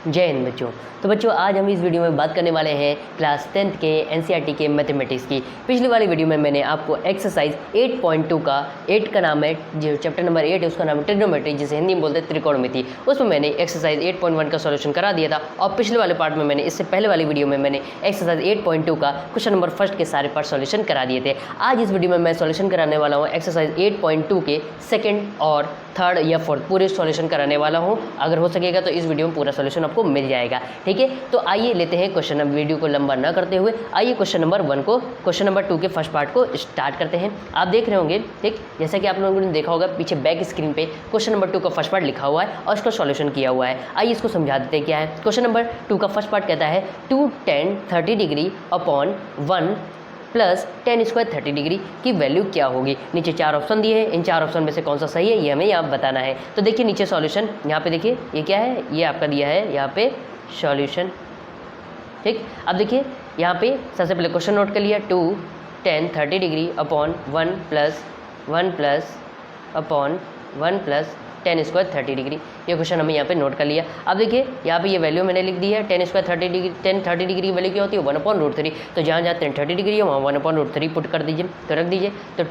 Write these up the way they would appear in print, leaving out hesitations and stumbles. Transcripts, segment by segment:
जय हिंद बच्चों। तो बच्चों आज हम इस वीडियो में बात करने वाले हैं क्लास 10th के एनसीईआरटी के मैथमेटिक्स की। पिछली वाली वीडियो में मैंने आपको एक्सरसाइज 8.2 का 8 का नाम है, जो चैप्टर नंबर 8 है उसका नाम है ट्रिग्नोमेट्री, जिसे हिंदी में बोलते हैं त्रिकोणमिति। उसमें मैंने एक्सरसाइज 8.1 का सॉल्यूशन करा दिया था और पिछले वाले पार्ट में मैंने इससे पहले वाली वीडियो में मैंने एक्सरसाइज 8.2 का क्वेश्चन नंबर फर्स्ट के सारे पार्ट सॉल्यूशन करा दिए थे। आज इस वीडियो में मैं सॉल्यूशन कराने वाला हूँ एक्सरसाइज 8.2 के सेकेंड और थर्ड या फोर्थ पूरे सॉल्यूशन कराने वाला हूँ। अगर हो सकेगा तो इस वीडियो में पूरा सॉल्यूशन आपको मिल जाएगा। ठीक है, तो आइए लेते हैं क्वेश्चन। अब वीडियो को लंबा ना करते हुए आइए क्वेश्चन नंबर 2 के फर्स्ट पार्ट को स्टार्ट करते हैं। आप देख रहे होंगे, ठीक, जैसा कि आप लोगों ने देखा होगा पीछे बैक स्क्रीन पे क्वेश्चन नंबर 2 का फर्स्ट पार्ट लिखा हुआ है और इसका सॉल्यूशन किया हुआ है। आइए इसको समझा देते हैं क्या है। क्वेश्चन नंबर 2 का फर्स्ट पार्ट कहता है 2 tan 30 degree upon 1 plus ten square 30 degree की वैल्यू क्या होगी। नीचे 4 ऑप्शन दिए हैं, इन 4 ऑप्शन में से कौन सा सही है ये हमें यहाँ बताना है। तो देखिए नीचे सॉल्यूशन, यहाँ पे देखिए ये क्या है, ये आपका दिया है यहाँ पे सॉल्यूशन। ठीक, अब देखिए यहाँ पे सबसे पहले क्वेश्चन नोट कर लिया 2 tan 30 degree upon 1 plus upon 1 plus ten square 30 degree. ये क्वेश्चन हमें यहाँ पे नोट कर लिया। अब देखिए यहाँ पे ये वैल्यू मैंने लिख दी है, ten square 30 degree, ten 30 degree की वैल्यू क्या होती है 1/√3। तो जहाँ जहाँ टेन 30 डिग्री है वहाँ 1/√3 पुट कर दीजिए, तो रख दीजिए। तो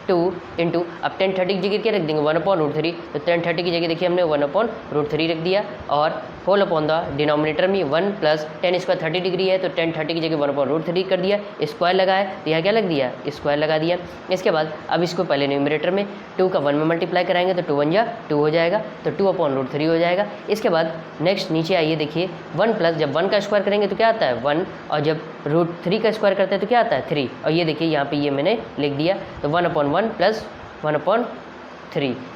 2 इंटू अब टेन 30 की जगह क्या रख देंगे 1/√3। तो टेन 30 की जगह देखिए हमने 1/√3 रख दिया और होल अपॉन द डिनोमिनेटर में 1 प्लस टेन स्क्वायर 30 डिग्री है तो टेन 30 की जगह 1/√3 कर दिया, स्क्वायर लगाया तो यहाँ क्या लग दिया स्क्वायर लगा दिया। इसके बाद अब इसको पहले न्यूमरेटर में 2 का 1 में मल्टीप्लाई कराएंगे तो 2 1 जा 2 हो जाएगा, तो 2/√3 हो जाएगा। इसके बाद नेक्स्ट नीचे आइए, देखिए 1 प्लस जब 1 का स्क्वायर करेंगे तो क्या आता है 1 और जब √3 का स्क्वायर करते हैं तो क्या आता है 3। और ये देखिए यहाँ पे ये मैंने लिख दिया, तो 1/1 प्लस 1/3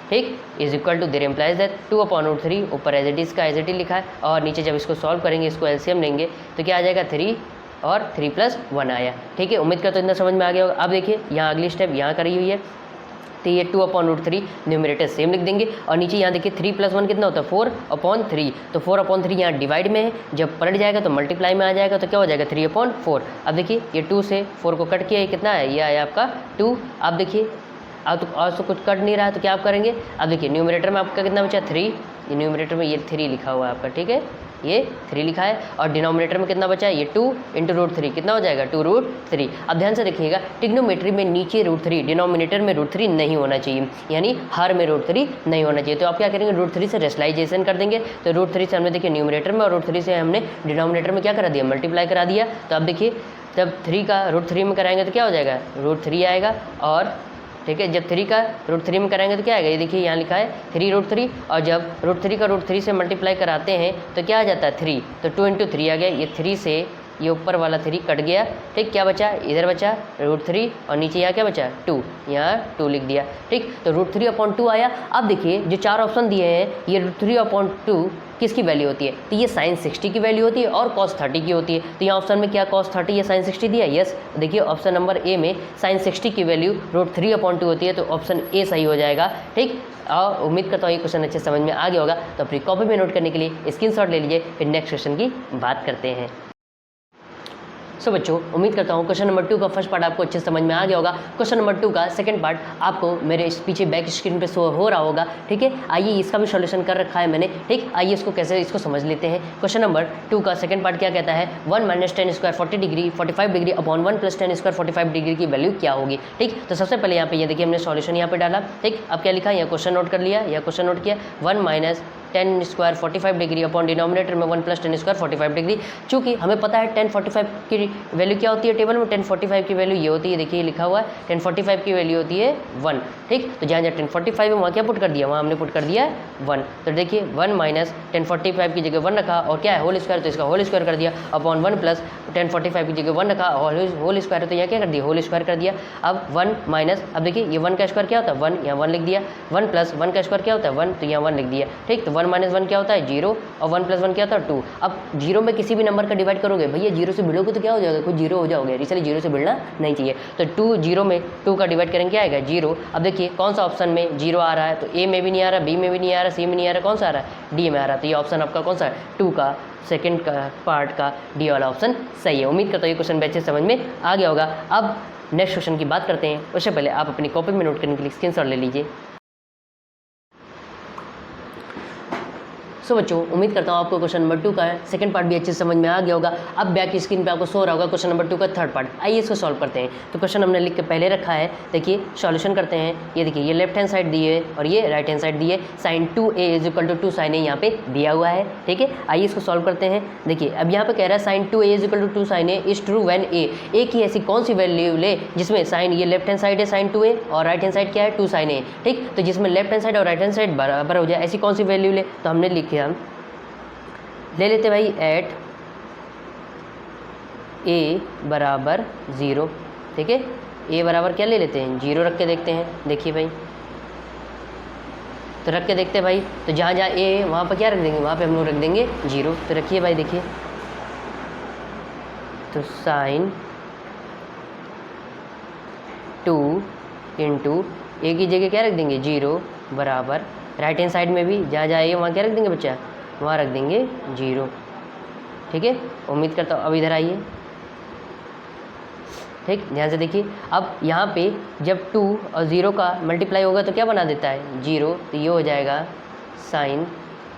ठीक is equal to there implies that 2/√3 ऊपर एज इट इज का एज इट इज लिखा है और नीचे जब इसको सॉल्व करेंगे इसको एलसीएम लेंगे तो क्या आ जाएगा 3 और 3 + 1 आया। ठीक है, उम्मीद करता हूँ इतना समझ में आ गया होगा। अब देखिए यहाँ अगली स्टेप यहाँ करी हुई है, तो ये 2/√3 न्यूमरेटर सेम लिख देंगे और नीचे यहाँ देखिए 3 + 1 कितना होता है 4/3। तो 4/3 यहाँ डिवाइड में है, जब पलट जाएगा तो मल्टीप्लाई में आ जाएगा तो क्या हो जाएगा 3/4। अब देखिए ये 2 से 4 को कट किया, ये कितना है, ये आया आपका 2। अब देखिए अब तो और तो कुछ कट नहीं रहा है तो क्या आप करेंगे, अब देखिए न्यूमरेटर में आपका कितना बचा 3, ये न्यूमरेटर में ये 3 लिखा हुआ है आपका, ठीक है ये 3 लिखा है और डिनोमिनेटर में कितना बचा है ये 2 × √3 कितना हो जाएगा 2√3। अब ध्यान से देखिएगा ट्रिग्नोमेट्री में नीचे √3 डिनोमिनेटर में √3 नहीं होना चाहिए, यानी हर में √3 नहीं होना चाहिए। तो आप क्या करेंगे √3 से रेशनलाइजेशन कर देंगे, तो √3 से हमने देखिए न्यूमरेटर में और √3 से हमने डिनोमिनेटर में क्या करा दिया मल्टीप्लाई करा दिया। तो अब देखिए जब 3 का √3 में कराएंगे तो क्या हो जाएगा √3 आएगा और ठीक है जब 3 का √3 में कराएंगे तो क्या आएगा, ये देखिए यहाँ लिखा है 3√3 और जब √3 का √3 से मल्टीप्लाई कराते हैं तो क्या आ जाता है 3, तो 2 × 3 आ गया। ये 3 से ये ऊपर वाला 3 कट गया, ठीक क्या बचा इधर बचा √3 और नीचे यहाँ क्या बचा 2, यहाँ 2 लिख दिया। ठीक, तो √3/2 आया। अब देखिए जो 4 ऑप्शन दिए हैं ये √3/2 किसकी वैल्यू होती है, तो ये sin 60 की वैल्यू होती है और cos 30 की होती है। तो यहाँ ऑप्शन में क्या cos 30 या sin 60 दिया, यस। देखिए ऑप्शन नंबर ए में sin 60 की वैल्यू √3/2 होती है, तो ऑप्शन ए सही हो जाएगा। ठीक, और उम्मीद करता हूँ ये क्वेश्चन अच्छे समझ में आ गया होगा। तो अपनी कॉपी में नोट करने के लिए स्क्रीनशॉट ले लीजिए, फिर नेक्स्ट क्वेश्चन की बात करते हैं। सो बच्चों उम्मीद करता हूँ क्वेश्चन नंबर 2 का फर्स्ट पार्ट आपको अच्छे समझ में आ गया होगा। क्वेश्चन नंबर 2 का सेकंड पार्ट आपको मेरे पीछे बैक स्क्रीन पे शो हो रहा होगा। ठीक है, आइए इसका भी सॉल्यूशन कर रखा है मैंने। ठीक, आइए इसको कैसे इसको समझ लेते हैं। क्वेश्चन नंबर 2 का सेकंड पार्ट क्या कहता है 1 - ten square 40 degree 45 degree upon 1 + ten square 45 degree की वैल्यू क्या होगी। ठीक, तो सबसे पहले यहाँ पे ये देखिए हमने सॉल्यूशन यहाँ पे डाला। ठीक, अब क्या लिखा यहाँ क्वेश्चन नोट कर लिया, या क्वेश्चन नोट किया 1 - ten square 45 degree upon denominator में 1 + टेन स्क्वायर 45 डिग्री। चूँकि हमें पता है 1045 की वैल्यू क्या होती है टेबल में, 1045 की वैल्यू ये होती है, देखिए लिखा हुआ है 1045 की वैल्यू होती है 1। ठीक, तो जहाँ जहाँ 1045 है वहाँ क्या पुट कर दिया, वहाँ हमने पुट कर दिया 1। तो देखिए 1 - 1045 की जगह 1 रखा और क्या है होल स्क्वायर, तो इसका होल स्क्वायर कर दिया अपॉन 1 + 1045 की जगह 1 रखा और होल स्क्वायर है तो यहाँ क्या कर दिया होल स्क्वायर कर दिया। अब 1 अब देखिए ये 1 का स्क्वायर क्या होता है 1, यहाँ 1 लिख दिया। 1 + 1 का स्क्वायर क्या होता है 1, तो यहाँ 1 लिख दिया। ठीक, तो 1 - 1 क्या होता है 0 और 1 + 1 क्या होता है 2। अब 0 में किसी भी नंबर का डिवाइड करोगे भैया 0 से भिड़ोगे तो क्या हो जाएगा कुछ 0 हो जाओगे, इसलिए 0 से भिड़ना नहीं चाहिए। तो 2 0 में 2 का डिवाइड करेंगे क्या आएगा 0। अब देखिए कौन सा ऑप्शन में 0 आ रहा है, तो ए में भी नहीं आ रहा, बी में भी नहीं आ रहा, सी में नहीं आ रहा, कौन सा आ रहा है डी में आ रहा है। तो ये ऑप्शन आपका कौन सा है 2 का सेकंड का पार्ट का डी वाला ऑप्शन सही है। उम्मीद करता हूँ ये क्वेश्चन अच्छे समझ में आ गया होगा। अब नेक्स्ट क्वेश्चन की बात करते हैं, उससे पहले आप अपनी कॉपी में नोट करने के लिए स्क्रीनशॉट ले लीजिए। सो बच्चों उम्मीद करता हूँ आपको क्वेश्चन नंबर 2 का सेकंड पार्ट भी अच्छे से समझ में आ गया होगा। अब बैक की स्क्रीन पे आपको शो रहा होगा क्वेश्चन नंबर 2 का थर्ड पार्ट। आइए इसको सॉल्व करते हैं। तो क्वेश्चन हमने लिख के पहले रखा है, देखिए सॉल्यूशन करते हैं। ये देखिए ये लेफ्ट हैंड साइड दी है और ये राइट हैंड साइड दी है। साइन 2a = 2 sin a यहाँ पे दिया हुआ है, ठीक है। आइए इसको सॉल्व करते हैं। देखिए अब यहाँ पे कह रहा है sine 2a = 2 sin a is true when a की ऐसी कौन सी वैल्यू ले जिसमें साइन, ये लेफ्ट हैंड साइड है साइन 2a और राइट हैंड साइड क्या है 2 sin a, ठीक। तो जिसमें लेफ्ट हैंड साइड और राइट हैंड साइड बराबर हो जाए, ऐसी कौन सी वैल्यू ले। तो हमने लिखा, ले लेते भाई एट a बराबर 0, ठीक है। a बराबर क्या ले लेते हैं 0 रख के देखते हैं। देखिए भाई तो रख के देखते हैं भाई, तो जहाँ जहाँ a है वहाँ पर क्या रख देंगे, वहाँ पे हम लोग रख देंगे 0। तो रखिए भाई, देखिए तो साइन 2 × a की जगह क्या रख देंगे 0 बराबर, राइट हैंड साइड में भी जहाँ जहाँ a है वहाँ क्या रख देंगे बच्चा, वहाँ रख देंगे 0, ठीक है। उम्मीद करता हूँ अब इधर आइए, ठीक, ध्यान से देखिए। अब यहाँ पे जब 2 और 0 का मल्टीप्लाई होगा तो क्या बना देता है 0, तो ये हो जाएगा sine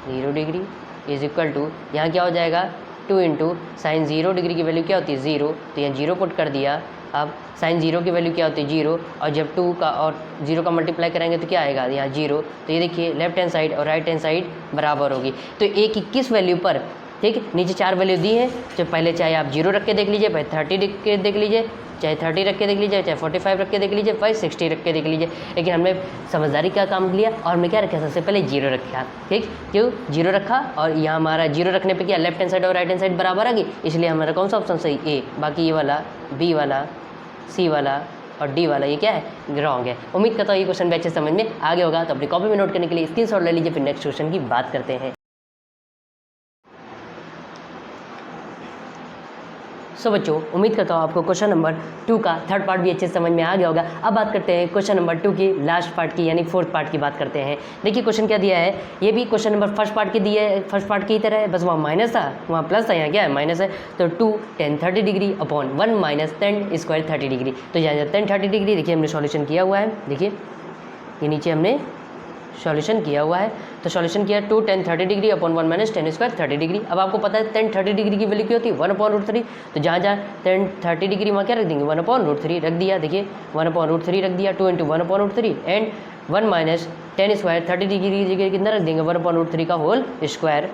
0 degree is equal to, यहाँ क्या हो जाएगा 2 × साइन 0 डिग्री की वैल्यू क्या होती है 0, तो यहाँ 0 पुट कर दिया। अब साइन 0 की वैल्यू क्या होती है 0, और जब 2 का और 0 का मल्टीप्लाई करेंगे तो क्या आएगा यहाँ 0। तो ये देखिए लेफ्ट हैंड साइड और राइट हैंड साइड बराबर होगी। तो a की किस वैल्यू पर, ठीक, नीचे 4 वैल्यू दी है, तो पहले चाहे आप 0 रख के देख लीजिए, चाहे 30 रख के देख लीजिए, चाहे 30 रख के देख लीजिए, चाहे 45 रख के देख लीजिए, चाहे 60 रख के देख लीजिए। लेकिन हमने समझदारी का काम लिया और हमने क्या रखा, सबसे पहले 0 रखा, ठीक। क्यों 0 रखा, और यहाँ हमारा 0 रखने पे क्या लेफ्ट हैंड साइड और राइट हैंड साइड बराबर आ गई, इसलिए हमारा कौन सा ऑप्शन सही ए, बाकी ये वाला बी वाला सी वाला और डी वाला ये क्या है रॉन्ग है। उम्मीद करता हूँ ये क्वेश्चन भी अच्छे समझ में आ गया होगा। तो अपनी कॉपी में नोट करने के लिए स्क्रीनशॉट ले लीजिए, फिर नेक्स्ट क्वेश्चन की बात करते हैं। सो बच्चों उम्मीद करता हूँ आपको क्वेश्चन नंबर 2 का थर्ड पार्ट भी अच्छे से समझ में आ गया होगा। अब बात करते हैं क्वेश्चन नंबर 2 की लास्ट पार्ट की, यानी फोर्थ पार्ट की बात करते हैं। देखिए क्वेश्चन क्या दिया है, ये भी क्वेश्चन नंबर फर्स्ट पार्ट की दिया है, फर्स्ट पार्ट की तरह है, बस वहाँ माइनस था वहाँ प्लस था, यहाँ क्या है माइनस है। तो 2 tan 30 degree upon 1 - tan square 30 degree. तो यहाँ tan 30 डिग्री देखिए हमने सॉल्यूशन किया हुआ है, देखिए ये नीचे हमने सॉल्यूशन किया हुआ है। तो सॉल्यूशन किया 2 tan 30 degree upon 1 - tan square 30 degree. अब आपको पता है tan 30 डिग्री की वैल्यू क्या होती है 1/√3। तो जहाँ जहाँ tan 30 डिग्री वहाँ क्या रख देंगे 1/√3 रख दिया। देखिए 1/√3 रख दिया, 2 × 1/√3 एंड 1 - tan स्क्वायर 30 डिग्री की जगह कितना रख देंगे 1/√3 का होल स्क्वायर।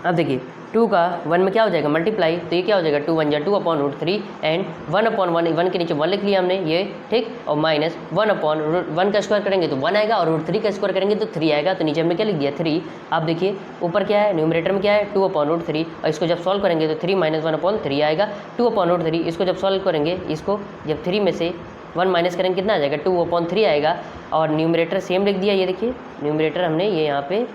अब देखिए 2 का 1 में क्या हो जाएगा मल्टीप्लाई, तो ये क्या हो जाएगा 2 × 1 = 2/√3 एंड 1/1, 1 के नीचे 1 लिख लिया हमने ये, ठीक, और माइनस 1/1 का स्क्वायर करेंगे तो 1 आएगा और √3 का स्क्वायर करेंगे तो 3 आएगा। तो नीचे हमने क्या लिख दिया 3। आप देखिए ऊपर क्या है न्यूमरेटर में क्या है 2/√3, और इसको जब सॉल्व करेंगे तो 3 - 1/3 आएगा 2/√3। इसको जब सॉल्व करेंगे, इसको जब 3 में से 1 माइनस करेंगे कितना आ जाएगा 2/3 आएगा। और न्यूमरेटर सेम लिख दिया, ये देखिए न्यूमरेटर हमने ये यहाँ पे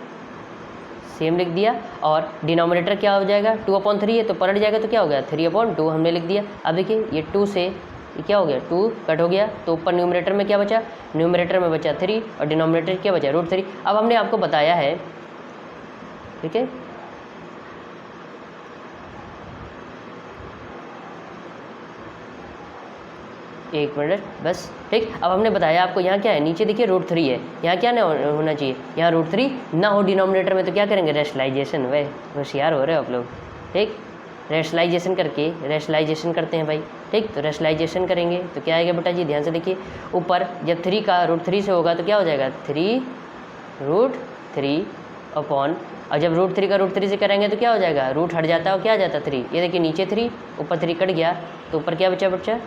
सेम लिख दिया, और डिनोमिनेटर क्या हो जाएगा 2/3 है तो पलट जाएगा, तो क्या हो गया 3/2 हमने लिख दिया। अब देखिए ये 2 से ये क्या हो गया 2 कट हो गया, तो ऊपर न्यूमरेटर में क्या बचा, न्यूमरेटर में बचा 3 और डिनोमिनेटर क्या बचा √3। अब हमने आपको बताया है, ठीक है, एक मिनट बस, ठीक। अब हमने बताया आपको यहाँ क्या है, नीचे देखिए √3 है, यहाँ क्या ना होना चाहिए, यहाँ √3 ना हो डिनोमिनेटर में, तो क्या करेंगे रेशनलाइजेशन। वह होशियार हो रहे हो आप लोग, ठीक। रेशनलाइजेशन करके रेशनलाइजेशन करते हैं भाई, ठीक। तो रेशनलाइजेशन करेंगे तो क्या आएगा बेटा जी, ध्यान से देखिए ऊपर जब 3 का √3 से होगा तो क्या हो जाएगा 3√3 अपॉन, और जब √3 का √3 से करेंगे तो क्या हो जाएगा रूट हट जाता है और क्या आ जाता है 3। ये देखिए नीचे 3 ऊपर 3 कट गया, तो ऊपर क्या बचा बच्चा,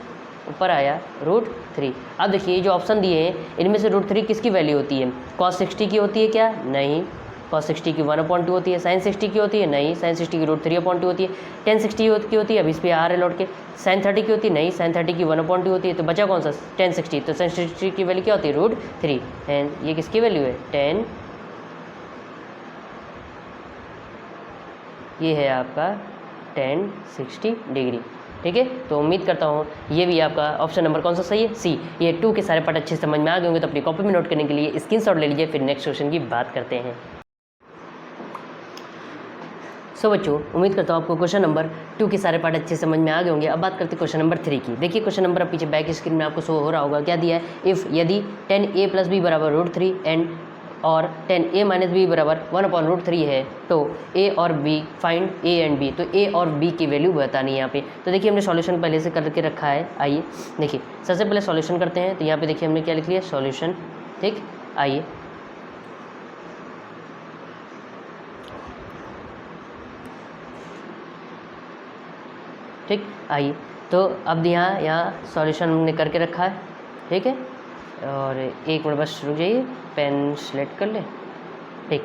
ऊपर आया √3। अब देखिए ये जो ऑप्शन दिए हैं इनमें से √3 किसकी वैल्यू होती है, cos 60 की होती है क्या, नहीं। cos 60 की 1/2 होती है। sin 60 की होती है, नहीं। sin 60 की √3/2 होती है। tan 60 की होती है, अब इस पर आ रहे लौट के। sin 30 की होती है, नहीं। sin 30 की 1/2 होती है, तो बचा कौन सा tan 60। तो sin 60 की वैल्यू क्या होती है √3 एंड ये किसकी वैल्यू है tan, ये है आपका tan 60 डिग्री, ठीक है। तो उम्मीद करता हूँ ये भी आपका ऑप्शन नंबर कौन सा सही है, सी। ये 2 के सारे पार्ट अच्छे से समझ में आ गए होंगे, तो अपनी कॉपी में नोट करने के लिए स्क्रीनशॉट ले लीजिए, फिर नेक्स्ट क्वेश्चन की बात करते हैं। सो बच्चों उम्मीद करता हूँ आपको क्वेश्चन नंबर 2 के सारे पार्ट अच्छे से समझ में आ गए होंगे। अब बात करते हैं क्वेश्चन नंबर 3 की। देखिए क्वेश्चन नंबर अब पीछे बैक स्क्रीन में आपको शो हो रहा होगा, क्या दिया है, इफ़ यदि tan a + b = √3 एंड और टेन ए माइनस बी बराबर 1/√3 है, तो ए और B find A and B, तो ए और बी की वैल्यू बतानी है यहाँ पे। तो देखिए हमने सॉल्यूशन पहले से करके रखा है, आइए देखिए सबसे पहले सॉल्यूशन करते हैं। तो यहाँ पे देखिए हमने क्या लिख लिया, सॉल्यूशन। ठीक, आइए ठीक, आइए तो अब यहाँ सॉल्यूशन हमने करके रखा है। ठीक है, और एक मिनट बस रुक जाइए, पेन सेलेक्ट कर ले। ठीक,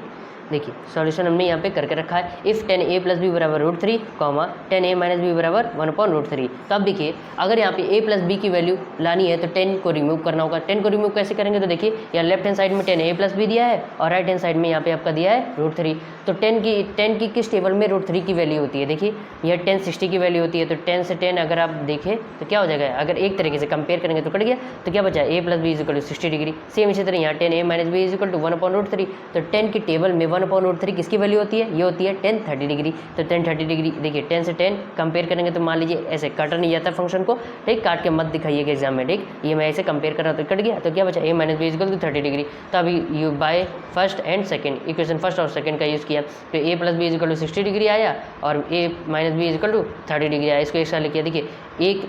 देखिए सॉल्यूशन हमने यहाँ पे करके रखा है। इफ़ 10a प्लस बी बराबर √3 कॉमा 10a माइनस बी बराबर 1/√3। तो अब देखिए अगर यहाँ पे a प्लस बी की वैल्यू लानी है तो 10 को रिमूव करना होगा। 10 को रिमूव कैसे करेंगे, तो देखिए यहाँ लेफ्ट हैंड साइड में 10a प्लस बी दिया है और राइट हैंड साइड में यहाँ पे आपका दिया है √3। तो 10 की किस टेबल में √3 की वैल्यू होती है, देखिए यह 10 60 की वैल्यू होती है। तो 10 से 10 अगर आप देखें तो क्या हो जाएगा, अगर एक तरीके से कंपेयर करेंगे तो कट गया, तो क्या बचा, a plus B equal to 60 degree. Same इसी तरह यहाँ 10a minus B equal to 1/√3। तो 10 की टेबल में 1/√3 किसकी वैल्यू होती है, ये होती है 10 30 डिग्री। तो 10 30 डिग्री देखिए 10 से 10 कंपेयर करेंगे तो मान लीजिए ऐसे काटा नहीं जाता फंक्शन को, ठीक, काट के मत दिखाइएगा एग्जाम में। ठीक, ये मैं ऐसे कंपेयर कर रहा हूँ तो कट गया, तो क्या बचा, a minus B equal to 30 degree. तो अभी you by first and second equation, first और सेकंड का यूज़ किया, तो a plus B equal to 60 degree आया और a minus B equal to 30 degree आया। इसको एक साथ लिखिए, देखिए एक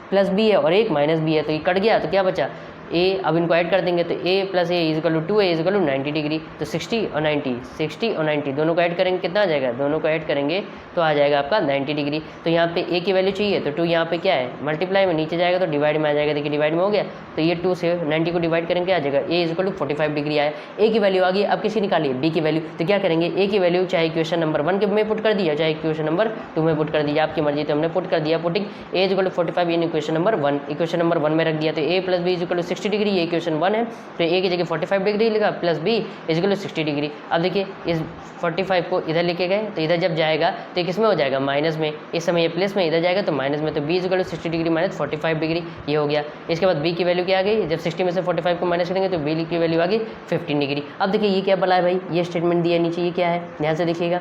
प्लस बी है और एक माइनस बी है, तो ये कट गया, तो क्या बचा a। अब इनको ऐड कर देंगे तो a plus a equal to 2a equal to 90 degree. तो 60 और 90 दोनों को ऐड करेंगे कितना आ जाएगा, दोनों को ऐड करेंगे तो आ जाएगा आपका 90 डिग्री। तो यहाँ पे a की वैल्यू चाहिए तो 2 यहाँ पे क्या है, मल्टीप्लाई में, नीचे जाएगा तो डिवाइड में आ जाएगा। देखिए डिवाइड में हो गया, तो ये 2 से 90 को डिवाइड करेंगे आ जाएगा a इजिकल टू 45 डिग्री आया। a की वैल्यू आ गई, अब किसी निकालिए b की वैल्यू। तो क्या करेंगे, a की वैल्यू चाहे इक्वेशन नंबर 1 के में पुट कर दिया चाहे इक्वेशन नंबर 2 में पुट कर दिया, आपकी मर्जी। तो हमने पुट कर दिया, putting a equal to 45 in equation number 1, equation number 1 में रख दिया। तो a plus B equal to 60 degree, ये इक्वेशन 1 है, तो a की जगह 45 डिग्री लिखा plus b equal to 60 degree. अब देखिए इस 45 को इधर लेके गए तो इधर जब जाएगा तो ये किस में हो जाएगा, माइनस में। इस समय ये प्लस में, इधर जाएगा तो माइनस में, तो b equal to 60 degree minus 45 degree, ये हो गया। इसके बाद b की वैल्यू क्या आ गई, जब 60 में से 45 को माइनस करेंगे तो b की वैल्यू आ गई 15 डिग्री। अब देखिए ये क्या बोला है भाई, ये स्टेटमेंट दिया है नीचे, ये क्या है ध्यान से देखिएगा।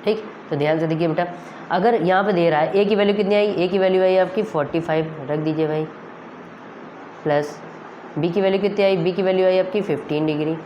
ठीक, तो ध्यान से देखिए बेटा, अगर यहाँ पे दे रहा है a की वैल्यू कितनी आई, a की वैल्यू आई आपकी 45 रख दीजिए भाई, प्लस b की वैल्यू कितनी आई, b की वैल्यू आई आपकी 15 डिग्री।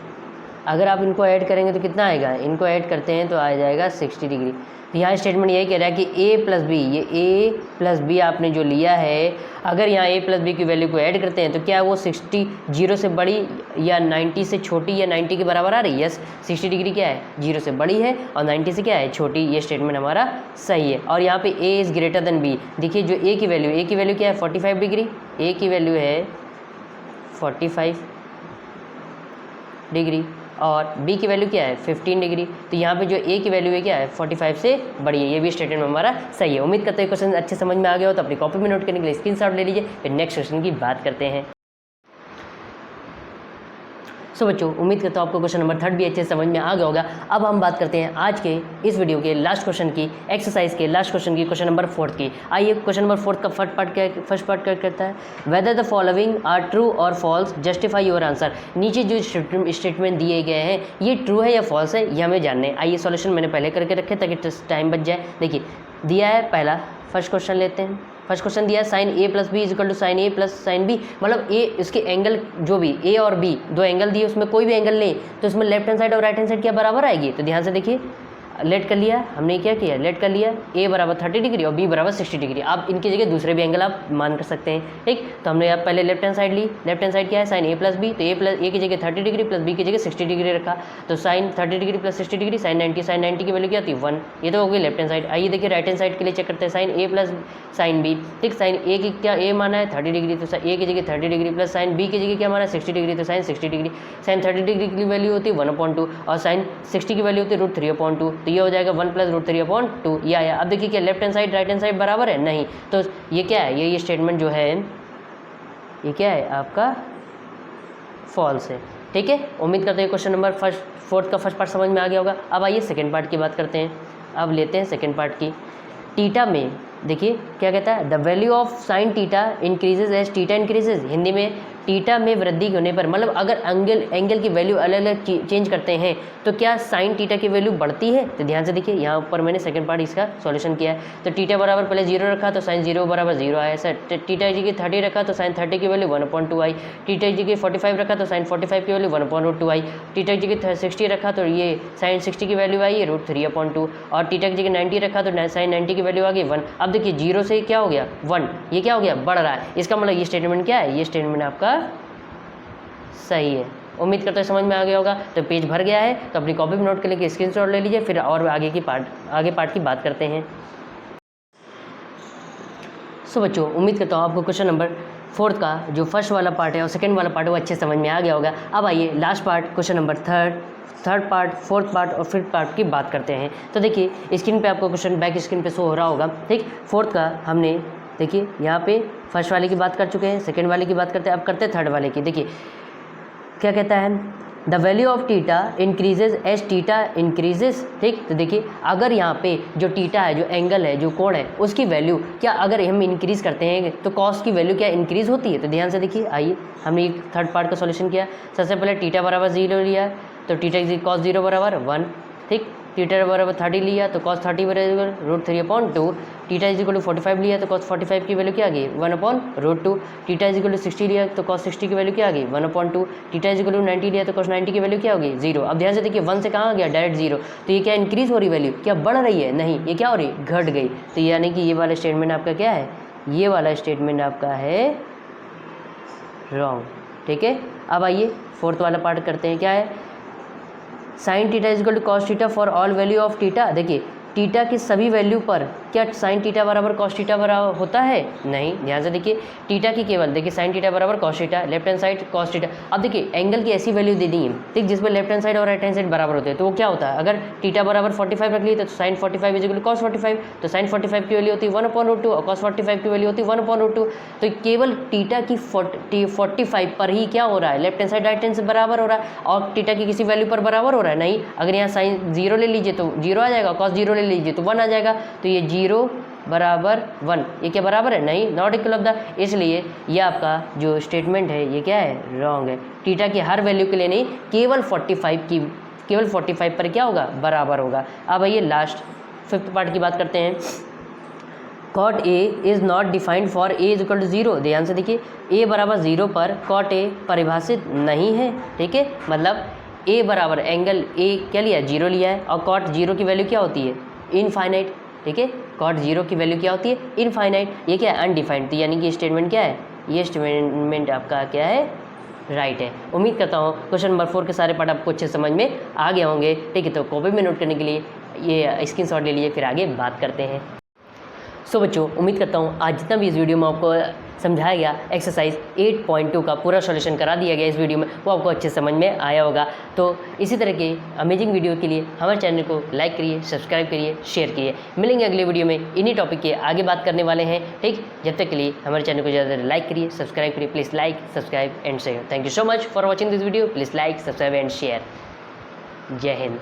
अगर आप इनको ऐड करेंगे तो कितना आएगा, इनको ऐड करते हैं तो आ जाएगा 60 डिग्री। तो यहाँ स्टेटमेंट यही कह रहा है कि a प्लस बी, ये a प्लस बी आपने जो लिया है, अगर यहाँ a प्लस बी की वैल्यू को ऐड करते हैं तो क्या वो 60 0 से बड़ी या 90 से छोटी या 90 के बराबर आ रही है। यस, 60 डिग्री क्या है, 0 से बड़ी है और 90 से क्या है, छोटी। ये स्टेटमेंट हमारा सही है। और यहाँ पे a is greater than b, देखिए जो a की वैल्यू क्या है 45 डिग्री, a की वैल्यू है 45 डिग्री और b की वैल्यू क्या है 15 डिग्री। तो यहाँ पे जो a की वैल्यू है क्या है 45 से बड़ी है। ये भी स्टेटमेंट हमारा सही है। उम्मीद करते हैं क्वेश्चन अच्छे समझ में आ गया हो, तो अपनी कॉपी में नोट करने के लिए स्क्रीनशॉट ले लीजिए। फिर नेक्स्ट क्वेश्चन की बात करते हैं। सो बच्चों, उम्मीद करता हूँ आपको क्वेश्चन नंबर 3 भी अच्छे से समझ में आ गया होगा। अब हम बात करते हैं आज के इस वीडियो के लास्ट क्वेश्चन की, एक्सरसाइज के लास्ट क्वेश्चन की, क्वेश्चन नंबर 4 की। आइए क्वेश्चन नंबर 4 का फर्स्ट पार्ट क्या कहता है, whether the following are true और फॉल्स, जस्टिफाई योर आंसर। नीचे जो स्टेटमेंट दिए गए हैं ये ट्रू है या फॉल्स है, ये हमें जानना है। आइए सॉल्यूशन मैंने पहले करके रखे ताकि टाइम बच जाए। देखिए दिया है पहला, फर्स्ट क्वेश्चन लेते हैं। फर्स्ट क्वेश्चन दिया है sine a plus B equal to sine a plus sine B, मतलब a इसके एंगल जो भी a और b दो एंगल दिए, उसमें कोई भी एंगल लें तो इसमें लेफ्ट हैंड साइड और राइट हैंड साइड क्या बराबर आएगी। तो ध्यान से देखिए, लेट कर लिया हमने, क्या किया लेट कर लिया, a बराबर 30 डिग्री और b बराबर 60 डिग्री। आप इनकी जगह दूसरे भी एंगल आप मान कर सकते हैं। ठीक, तो हमने यहाँ पहले लेफ्ट हैंड साइड ली, लेफ्ट हैंड साइड क्या है साइन a प्लस बी, तो a की जगह 30 डिग्री प्लस b की जगह 60 डिग्री रखा, तो sine 30 degree plus 60 degree sine 90 की वैल्यू क्या होती है 1। ये तो हो गई लेफ्ट हैंड साइड। आइए देखिए राइट हैंड साइड के लिए चेक करते हैं, sine a plus sine b। ठीक, साइन a की क्या a माना है 30 डिग्री, तो a की जगह 30 डिग्री प्लस साइन b की जगह क्या माना है 60 डिग्री, तो साइन 60 डिग्री। साइन 30 डिग्री की वैल्यू होती है 1/2 और साइन 60 की वैल्यू होती है √3/2, तो ये हो जाएगा 1 + √3/2 ये आया। अब देखिए क्या left hand side right hand side बराबर है, नहीं, तो ये क्या है, ये स्टेटमेंट जो है ये क्या है आपका फॉल्स है। ठीक है, उम्मीद करते हैं क्वेश्चन नंबर 4 का फर्स्ट पार्ट समझ में आ गया होगा। अब आइए सेकंड पार्ट की बात करते हैं। अब लेते हैं सेकंड पार्ट की। थीटा में देखिए क्या कहता है, the value of sine theta increases as theta increases. Hindi में टीटा में वृद्धि होने पर, मतलब अगर एंगल की वैल्यू अलग अलग चेंज करते हैं तो क्या साइन टीटा की वैल्यू बढ़ती है। तो ध्यान से देखिए, यहाँ ऊपर मैंने सेकंड पार्ट इसका सॉल्यूशन किया है। तो टीटा बराबर पहले 0 रखा तो साइन 0 बराबर 0 आया सर। टीटा जी की 30 रखा तो साइन 30 की वैल्यू 1/2 आई। टीटा जी की 45 रखा तो साइन 45 की वैल्यू 1/2 आई। टीटा जी की 60 रखा तो ये साइन 60 की वैल्यू आई √3/2। और टीटा जी की 90 रखा तो साइन 90 की वैल्यू आ गई 1। अब देखिए 0 से क्या हो गया 1, ये क्या हो गया बढ़ रहा है। इसका मतलब ये स्टेटमेंट क्या है, ये स्टेटमेंट आपका सही है। उम्मीद करते हैं समझ में आ गया होगा। तो पेज भर गया है तो अपनी कॉपी में नोट कर लेके स्क्रीनशॉट ले लीजिए, फिर और आगे पार्ट की बात करते हैं। सो बच्चों, उम्मीद करता हूँ आपको क्वेश्चन नंबर 4 का जो फर्स्ट वाला पार्ट है और सेकंड वाला पार्ट है वो अच्छे समझ में आ गया होगा। अब आइए last part, question number third part, fourth part और फिफ्थ पार्ट की बात करते हैं। तो देखिए स्क्रीन पे आपको क्वेश्चन बैक स्क्रीन पे शो हो रहा होगा, ठीक। फोर्थ का हमने देखिए यहाँ पे फर्स्ट वाले की बात कर चुके हैं, सेकेंड वाले की बात करते हैं, अब करते हैं थर्ड वाले की। देखिए क्या कहता है, the value of theta increases as theta increases, ठीक। तो देखिए अगर यहाँ पे जो टीटा है, जो एंगल है, जो कोण है, उसकी वैल्यू क्या अगर हम इंक्रीज़ करते हैं तो कॉस की वैल्यू क्या इंक्रीज़ होती है। तो ध्यान से देखिए, आइए हमने एक थर्ड पार्ट का सॉल्यूशन किया। सबसे पहले टीटा बराबर 0 लिया तो टीटा कॉस 0 बराबर 1, ठीक। टीटा बराबर 30 लिया तो कॉस 30 बराबर √3/2। टीटा इज इक्वल टू 45 लिया तो कॉस 45 की वैल्यू क्या आ गई 1/√2। टीटा इज इक्वल टू 60 लिया तो कॉस 60 की वैल्यू क्या आ गई 1/2। टीटा इज इक्वल टू 90 लिया तो कॉस 90 की वैल्यू क्या होगी 0। अब ध्यान से देखिए 1 से कहाँ आ गया डायरेक्ट 0। तो ये क्या इंक्रीज़ हो रही वैल्यू, क्या बढ़ रही है, नहीं, ये क्या हो रही घट गई। तो यानी कि ये वाला स्टेटमेंट आपका क्या है, ये वाला स्टेटमेंट आपका है रॉन्ग, ठीक है। अब आइए फोर्थ वाला पार्ट करते हैं, क्या है, sine theta is equal to cos theta for all value of theta. देखिए टीटा की सभी वैल्यू पर क्या साइन टीटा बराबर कॉस टीटा बराबर होता है, नहीं। ध्यान से देखिए टीटा की केवल देखिए साइन टीटा बराबर cos theta, left hand side cos theta. अब देखिए एंगल की ऐसी वैल्यू दे दी है, ठीक, जिसमें लेफ्ट हैंड साइड और राइट हैंड साइड बराबर होते हैं। तो वो क्या होता है, अगर टीटा बराबर 45 रख ली तो sine 45 is equal to cos 45। तो साइन 45 की वैल्यू होती है 1/√2 और कॉस 45 की वैल्यू होती है 1/√2। तो केवल टीटा की 45 पर ही क्या हो रहा है, left hand side right hand से बराबर हो रहा है और टीटा की किसी वैल्यू पर बराबर हो रहा है, नहीं। अगर यहाँ साइन 0 ले लीजिए तो 0 आ जाएगा, कॉस 0 ले लीजिए तो 1 आ जाएगा। तो ये 0 बराबर 1, ये क्या बराबर है, नहीं, नॉट इक्वल ऑफ द। इसलिए ये आपका जो स्टेटमेंट है ये क्या है, रॉन्ग है। टीटा की हर वैल्यू के लिए नहीं, केवल 45 पर क्या होगा, बराबर होगा। अब आइए लास्ट फिफ्थ पार्ट की बात करते हैं। Cot A is not defined for A is equal to 0। ध्यान से देखिए ए बराबर 0 पर कॉट ए परिभाषित नहीं है, ठीक है। मतलब ए बराबर एंगल ए क्या लिया 0 लिया है और कॉट 0 की वैल्यू क्या होती है इनफाइनाइट, ठीक है। कॉट 0 की वैल्यू क्या होती है इनफाइनाइट, ये क्या है अनडिफाइंड। तो यानी कि स्टेटमेंट क्या है, ये स्टेटमेंट आपका क्या है, राइट है। उम्मीद करता हूँ क्वेश्चन नंबर 4 के सारे पार्ट आपको अच्छे समझ में आ गए होंगे, ठीक है। तो कॉपी में नोट करने के लिए ये स्क्रीनशॉट ले लीजिए, फिर आगे बात करते हैं। सो बच्चों, उम्मीद करता हूँ आज जितना भी इस वीडियो में आपको समझाया गया एक्सरसाइज 8.2 का पूरा सॉल्यूशन करा दिया गया इस वीडियो में, वो आपको अच्छे समझ में आया होगा। तो इसी तरह के अमेजिंग वीडियो के लिए हमारे चैनल को लाइक करिए, सब्सक्राइब करिए, शेयर करिए। मिलेंगे अगले वीडियो में, इन्हीं टॉपिक के आगे बात करने वाले हैं, ठीक। जब तक के लिए हमारे चैनल को ज़्यादा लाइक करिए, सब्सक्राइब करिए। Please like, subscribe and share. Thank you so much for watching this video. Please like, subscribe and share. जय हिंद।